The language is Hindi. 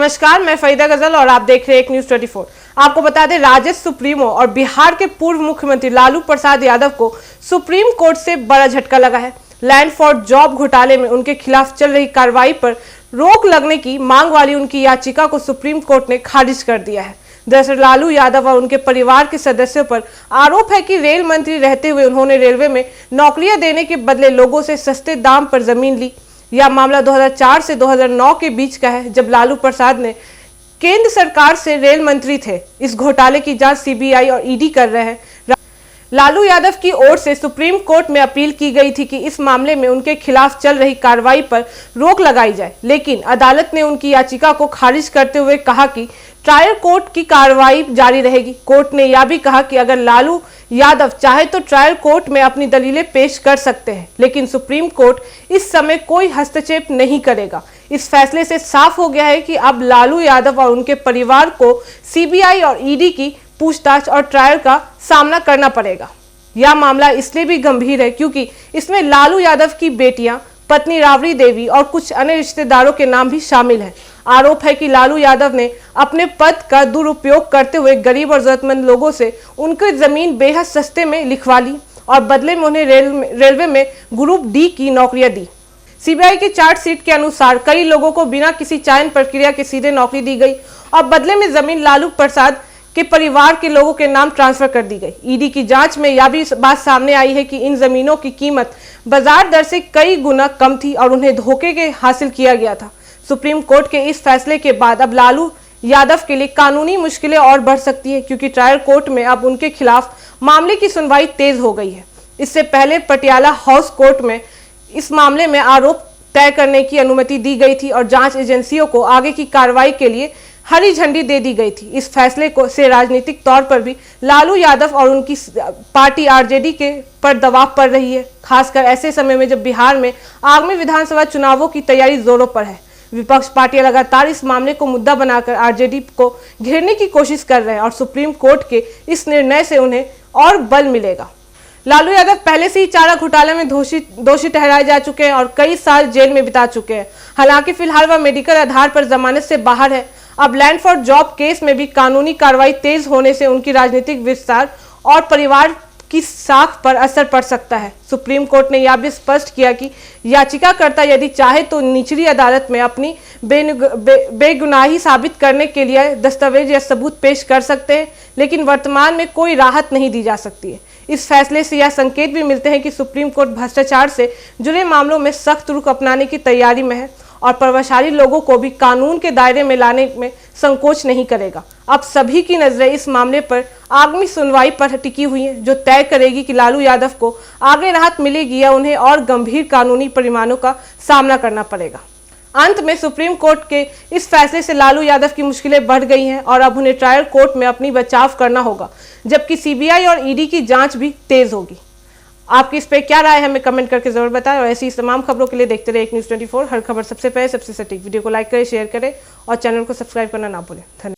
नमस्कार, मैं फरीदा गजल और आप देख रहे हैं एक न्यूज 24। आपको बता दें, राजद सुप्रीमो और बिहार के पूर्व मुख्यमंत्री लालू प्रसाद यादव को सुप्रीम कोर्ट से बड़ा झटका लगा है। लैंड फॉर जॉब घोटाले में उनके खिलाफ चल रही कार्रवाई पर रोक लगने की मांग वाली उनकी याचिका को सुप्रीम कोर्ट ने खारिज कर दिया है। दरअसल लालू यादव और उनके परिवार के सदस्यों पर आरोप है कि रेल मंत्री रहते हुए उन्होंने रेलवे में नौकरियां देने के बदले लोगों से सस्ते दाम पर जमीन ली। यह मामला 2004 से 2009 के बीच का है, जब लालू प्रसाद ने केंद्र सरकार से रेल मंत्री थे। इस घोटाले की जांच सीबीआई और ईडी कर रहे हैं। लालू यादव की ओर से सुप्रीम कोर्ट में अपील की गई थी कि इस मामले में उनके खिलाफ चल रही कार्रवाई पर रोक लगाई जाए, लेकिन अदालत ने उनकी याचिका को खारिज करते हुए कहा कि ट्रायल कोर्ट की कार्रवाई जारी रहेगी। कोर्ट ने यह भी कहा कि अगर लालू यादव चाहे तो ट्रायल कोर्ट में अपनी दलीलें पेश कर सकते हैं, लेकिन सुप्रीम कोर्ट इस समय कोई हस्तक्षेप नहीं करेगा। इस फैसले से साफ हो गया है कि अब लालू यादव और उनके परिवार को सीबीआई और ईडी की पूछताछ और ट्रायल का सामना करना पड़ेगा। यह मामला इसलिए भी गंभीर है क्योंकि इसमें लालू यादव की बेटियां, पत्नी राबड़ी देवी और कुछ अन्य रिश्तेदारों के नाम भी शामिल हैं। आरोप है कि लालू यादव ने अपने पद का दुरुपयोग करते हुए गरीब और जरूरतमंद लोगों से उनकी जमीन बेहद सस्ते में लिखवा ली और बदले में उन्हें रेलवे में ग्रुप डी की नौकरियां दी। सीबीआई की चार्जशीट के अनुसार कई लोगों को बिना किसी चयन प्रक्रिया के सीधे नौकरी दी गई और बदले में जमीन लालू प्रसाद के परिवार के लोगों के नाम ट्रांसफर कर दी गई। ईडी की जांच में यह भी बात सामने आई है कि इन जमीनों की कीमत बाजार दर से कई गुना कम थी और उन्हें धोखे के हासिल किया गया था। सुप्रीम कोर्ट के इस फैसले के बाद अब लालू यादव के लिए कानूनी मुश्किलें और बढ़ सकती है, क्योंकि ट्रायल कोर्ट में अब उनके खिलाफ मामले की सुनवाई तेज हो गई है। इससे पहले पटियाला हाउस कोर्ट में इस मामले में आरोप तय करने की अनुमति दी गई थी और जांच एजेंसियों को आगे की कार्रवाई के लिए हरी झंडी दे दी गई थी। इस फैसले को से राजनीतिक तौर पर भी लालू यादव और उनकी पार्टी आरजेडी के पर दबाव पड़ रही है, खासकर ऐसे समय में जब बिहार में आगामी विधानसभा चुनावों की तैयारी जोरों पर है। विपक्ष पार्टियां लगातार इस मामले को मुद्दा बनाकर आरजेडी को घेरने की कोशिश कर रहे हैं और सुप्रीम कोर्ट के इस निर्णय से उन्हें और बल मिलेगा। लालू यादव पहले से ही चारा घोटाले में दोषी ठहराए जा चुके हैं और कई साल जेल में बिता चुके हैं। हालांकि फिलहाल वह मेडिकल आधार पर जमानत से बाहर है। अब लैंड फॉर जॉब केस में भी कानूनी कार्रवाई तेज होने से उनकी राजनीतिक विस्तार और परिवार की साख पर असर पड़ सकता है। सुप्रीम कोर्ट ने यह भी स्पष्ट किया कि याचिकाकर्ता यदि चाहे तो निचली अदालत में अपनी बेगुनाही साबित करने के लिए दस्तावेज या सबूत पेश कर सकते हैं, लेकिन वर्तमान में कोई राहत नहीं दी जा सकती है। इस फैसले से यह संकेत भी मिलते हैं कि सुप्रीम कोर्ट भ्रष्टाचार से जुड़े मामलों में सख्त रुख अपनाने की तैयारी में है और प्रभावशाली लोगों को भी कानून के दायरे में लाने में संकोच नहीं करेगा। अब सभी की नजरें इस मामले पर आगामी सुनवाई पर टिकी हुई हैं, जो तय करेगी कि लालू यादव को आगे राहत मिलेगी या उन्हें और गंभीर कानूनी परिमाणों का सामना करना पड़ेगा। अंत में सुप्रीम कोर्ट के इस फैसले से लालू यादव की मुश्किलें बढ़ गई हैं और अब उन्हें ट्रायल कोर्ट में अपनी बचाव करना होगा, जबकि सीबीआई और ईडी की जांच भी तेज होगी। आपकी इस पे क्या राय है, हमें कमेंट करके जरूर बताएं और ऐसी तमाम खबरों के लिए देखते रहे एक न्यूज 24। हर खबर सबसे पहले सबसे सटीक। वीडियो को लाइक करें, शेयर करें और चैनल को सब्सक्राइब करना ना भूलें। धन्यवाद।